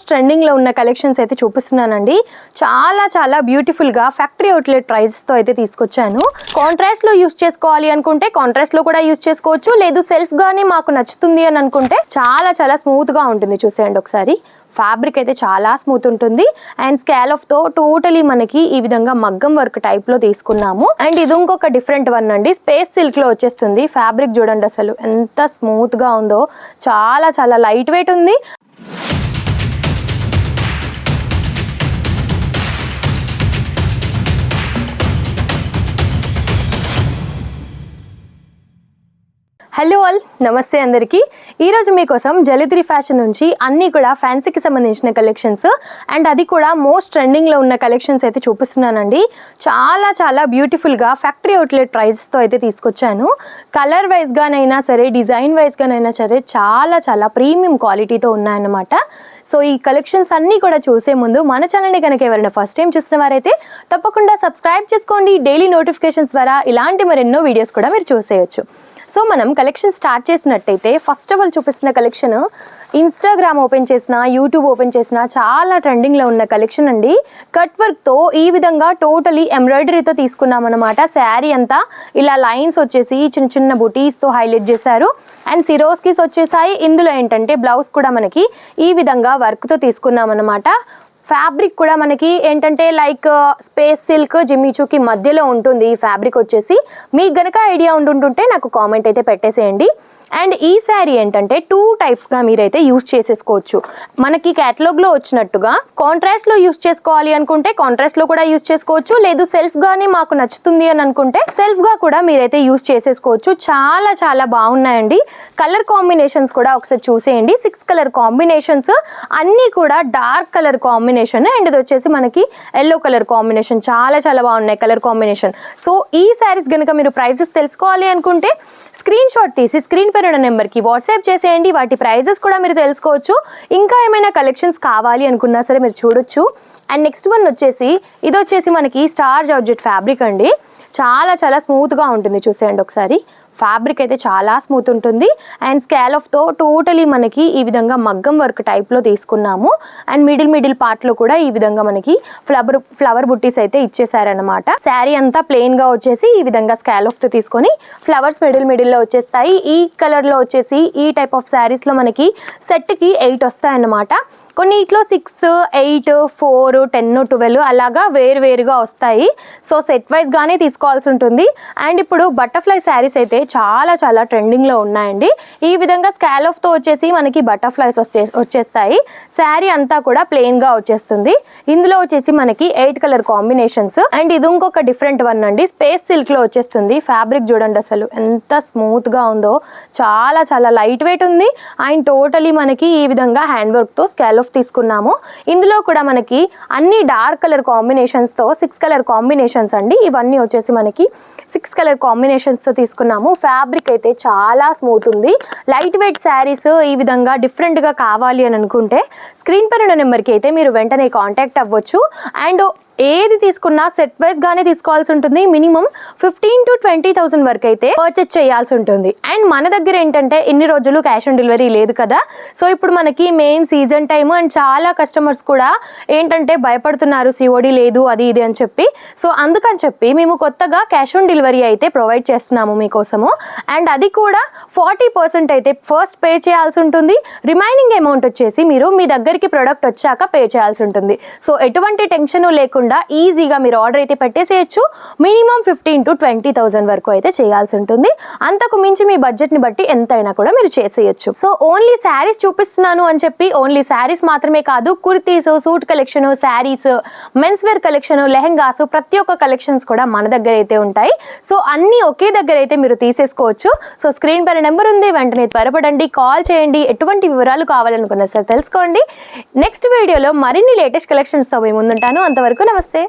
Most ట్రెండింగ్లో ఉన్న collections అయితే చూపిస్తున్నానండి. చాలా బ్యూటిఫుల్గా ఫ్యాక్టరీ అవుట్లెట్ ప్రైస్తో అయితే తీసుకొచ్చాను. కాంట్రాస్ట్లో యూస్ చేసుకోవాలి అనుకుంటే కాంట్రాస్ట్లో కూడా యూస్ చేసుకోవచ్చు, లేదు సెల్ఫ్గానే మాకు నచ్చుతుంది అని అనుకుంటే చాలా స్మూత్గా ఉంటుంది. చూసేయండి ఒకసారి. ఫ్యాబ్రిక్ అయితే చాలా స్మూత్ ఉంటుంది అండ్ స్కాలఫ్తో టోటలీ మనకి ఈ విధంగా మగ్గం వర్క్ టైప్లో తీసుకున్నాము. అండ్ ఇది ఇంకొక డిఫరెంట్ వన్ అండి, స్పేస్ సిల్క్లో వచ్చేస్తుంది. ఫ్యాబ్రిక్ చూడండి అసలు ఎంత స్మూత్గా ఉందో, చాలా లైట్ వెయిట్ ఉంది. హలో ఆల్, నమస్తే అందరికీ. ఈరోజు మీకోసం జలిత్రి ఫ్యాషన్ నుంచి అన్నీ కూడా ఫ్యాన్సీకి సంబంధించిన కలెక్షన్స్ అండ్ అది కూడా మోస్ట్ ట్రెండింగ్లో ఉన్న కలెక్షన్స్ అయితే చూపిస్తున్నానండి. చాలా బ్యూటిఫుల్గా ఫ్యాక్టరీ అవుట్లెట్ ప్రైస్తో అయితే తీసుకొచ్చాను. కలర్ వైజ్గానైనా సరే, డిజైన్ వైజ్గానైనా సరే చాలా ప్రీమియం క్వాలిటీతో ఉన్నాయన్నమాట. సో ఈ కలెక్షన్స్ అన్నీ కూడా చూసే ముందు మన ఛానల్ని కనుక ఎవరైనా ఫస్ట్ టైం చూసిన వారైతే తప్పకుండా సబ్స్క్రైబ్ చేసుకోండి. డైలీ నోటిఫికేషన్స్ ద్వారా ఇలాంటి మరెన్నో వీడియోస్ కూడా మీరు చూసేయచ్చు. సో మనం కలెక్షన్ స్టార్ట్ చేసినట్టయితే ఫస్ట్ ఆఫ్ ఆల్ చూపిస్తున్న కలెక్షన్ ఇన్స్టాగ్రామ్ ఓపెన్ చేసిన, యూట్యూబ్ ఓపెన్ చేసిన చాలా ట్రెండింగ్లో ఉన్న కలెక్షన్ అండి. కట్ వర్క్తో ఈ విధంగా టోటలీ ఎంబ్రాయిడరీతో తీసుకున్నామన్నమాట. శారీ అంతా ఇలా లైన్స్ వచ్చేసి చిన్న బుటీస్తో హైలైట్ చేశారు అండ్ సిరోస్కిస్ వచ్చేసాయి. ఇందులో ఏంటంటే బ్లౌజ్ కూడా మనకి ఈ విధంగా వర్క్తో తీసుకున్నామన్నమాట. ఫ్యాబ్రిక్ కూడా మనకి ఏంటంటే లైక్ స్పేస్ సిల్క్ జిమ్మిచూకి మధ్యలో ఉంటుంది ఈ ఫ్యాబ్రిక్ వచ్చేసి. మీకు గనక ఐడియా ఉంటుంటే నాకు కామెంట్ అయితే పెట్టేసేయండి. అండ్ ఈ శారీ ఏంటంటే 2 టైప్స్గా మీరైతే యూస్ చేసేసుకోవచ్చు. మనకి క్యాటలాగ్లో వచ్చినట్టుగా కాంట్రాస్ట్లో యూస్ చేసుకోవాలి అనుకుంటే కాంట్రాస్ట్లో కూడా యూస్ చేసుకోవచ్చు, లేదు సెల్ఫ్గానే మాకు నచ్చుతుంది అని అనుకుంటే సెల్ఫ్గా కూడా మీరైతే యూస్ చేసేసుకోవచ్చు. చాలా బాగున్నాయండి. కలర్ కాంబినేషన్స్ కూడా ఒకసారి చూసేయండి. 6 కలర్ కాంబినేషన్స్ అన్నీ కూడా డార్క్ కలర్ కాంబినేషన్ అండ్ ఇది వచ్చేసి మనకి ఎల్లో కలర్ కాంబినేషన్. చాలా బాగున్నాయి కలర్ కాంబినేషన్. సో ఈ శారీస్ కనుక మీరు ప్రైజెస్ తెలుసుకోవాలి అనుకుంటే స్క్రీన్ షాట్ తీసి స్క్రీన్ పైన నెంబర్కి వాట్సాప్ చేసేయండి. వాటి ప్రైజెస్ కూడా మీరు తెలుసుకోవచ్చు. ఇంకా ఏమైనా కలెక్షన్స్ కావాలి అనుకున్నా సరే మీరు చూడొచ్చు. అండ్ నెక్స్ట్ వన్ వచ్చేసి ఇది వచ్చేసి మనకి స్టార్ జార్జెట్ ఫ్యాబ్రిక్ అండి. చాలా స్మూత్గా ఉంటుంది. చూసేయండి ఒకసారి. ఫ్యాబ్రిక్ అయితే చాలా స్మూత్ ఉంటుంది అండ్ స్కాలఫ్తో టోటలీ మనకి ఈ విధంగా మగ్గం వర్క్ టైప్లో తీసుకున్నాము. అండ్ మిడిల్ పార్ట్లో కూడా ఈ విధంగా మనకి ఫ్లవర్ బుట్టీస్ అయితే ఇచ్చేసారనమాట. శారీ అంతా ప్లెయిన్గా వచ్చేసి ఈ విధంగా స్కాలఫ్తో తీసుకొని ఫ్లవర్స్ మిడిల్లో వచ్చేస్తాయి. ఈ కలర్లో వచ్చేసి ఈ టైప్ ఆఫ్ శారీస్లో మనకి సెట్కి 8 వస్తాయన్నమాట. కొన్నిట్లో 6, 8, 4, 10, 12 అలాగా వేరుగా వస్తాయి. సో సెట్ వైజ్గానే తీసుకోవాల్సి ఉంటుంది. అండ్ ఇప్పుడు బటర్ఫ్లై శారీస్ అయితే చాలా ట్రెండింగ్లో ఉన్నాయండి. ఈ విధంగా స్కాలఫ్తో వచ్చేసి మనకి బటర్ఫ్లైస్ వచ్చేస్తాయి. శారీ అంతా కూడా ప్లెయిన్గా వచ్చేస్తుంది. ఇందులో వచ్చేసి మనకి 8 కలర్ కాంబినేషన్స్ అండ్ ఇది ఇంకొక డిఫరెంట్ వన్ అండి, స్పేస్ సిల్క్లో వచ్చేస్తుంది. ఫ్యాబ్రిక్ చూడండి అసలు ఎంత స్మూత్గా ఉందో, చాలా లైట్ వెయిట్ ఉంది అండ్ టోటలీ మనకి ఈ విధంగా హ్యాండ్ వర్క్తో స్కాలఫ్ తీసుకున్నాము. ఇందులో కూడా మనకి అన్ని డార్క్ కలర్ కాంబినేషన్స్తో 6 కలర్ కాంబినేషన్స్ అండి. ఇవన్నీ వచ్చేసి మనకి 6 కలర్ కాంబినేషన్స్తో తీసుకున్నాము. ఫ్యాబ్రిక్ అయితే చాలా స్మూత్ ఉంది. లైట్ వెయిట్ శారీస్ ఈ విధంగా డిఫరెంట్గా కావాలి అని అనుకుంటే స్క్రీన్ పైన నెంబర్కి అయితే మీరు వెంటనే కాంటాక్ట్ అవ్వచ్చు. అండ్ ఏది తీసుకున్నా సెట్ వైజ్గానే తీసుకోవాల్సి ఉంటుంది. మినిమం 15,000 to 20,000 వరకు అయితే పర్చేస్ చేయాల్సి ఉంటుంది. అండ్ మన దగ్గర ఏంటంటే ఇన్ని రోజులు క్యాష్ ఆన్ డెలివరీ లేదు కదా. సో ఇప్పుడు మనకి మెయిన్ సీజన్ టైము అండ్ చాలా కస్టమర్స్ కూడా ఏంటంటే భయపడుతున్నారు COD లేదు అది ఇది అని చెప్పి. సో అందుకని చెప్పి మేము కొత్తగా క్యాష్ ఆన్ డెలివరీ అయితే ప్రొవైడ్ చేస్తున్నాము మీకోసము. అండ్ అది కూడా 40% అయితే ఫస్ట్ పే చేయాల్సి ఉంటుంది. రిమైనింగ్ అమౌంట్ వచ్చేసి మీరు మీ దగ్గరికి ప్రోడక్ట్ వచ్చాక పే చేయాల్సి ఉంటుంది. సో ఎటువంటి టెన్షన్ లేకుండా ఈజీగా మీరు ఆర్డర్ అయితే పెట్టేసేయచ్చు. మినిమం 15,000 to 20,000 వరకు అయితే చేయాల్సి ఉంటుంది. అంతకు మించి మీ బడ్జెట్ని బట్టి ఎంతైనా కూడా మీరు చేసేయచ్చు. సో ఓన్లీ శారీస్ చూపిస్తున్నాను అని చెప్పి ఓన్లీ శారీస్ మాత్రమే కాదు, kurtis, suit collection, saris, mens wear collection, lehengas, ప్రతి ఒక్క కలెక్షన్స్ కూడా మన దగ్గర అయితే ఉంటాయి. సో అన్నీ ఒకే దగ్గర అయితే మీరు తీసేసుకోవచ్చు. సో స్క్రీన్ పైన నెంబర్ ఉంది, వెంటనే త్వరపడండి, కాల్ చేయండి. ఎటువంటి వివరాలు కావాలనుకున్నా సరే తెలుసుకోండి. నెక్స్ట్ వీడియోలో మరిన్ని లేటెస్ట్ కలెక్షన్స్తో మేము ముందుంటాను. అంతవరకు నమస్తే.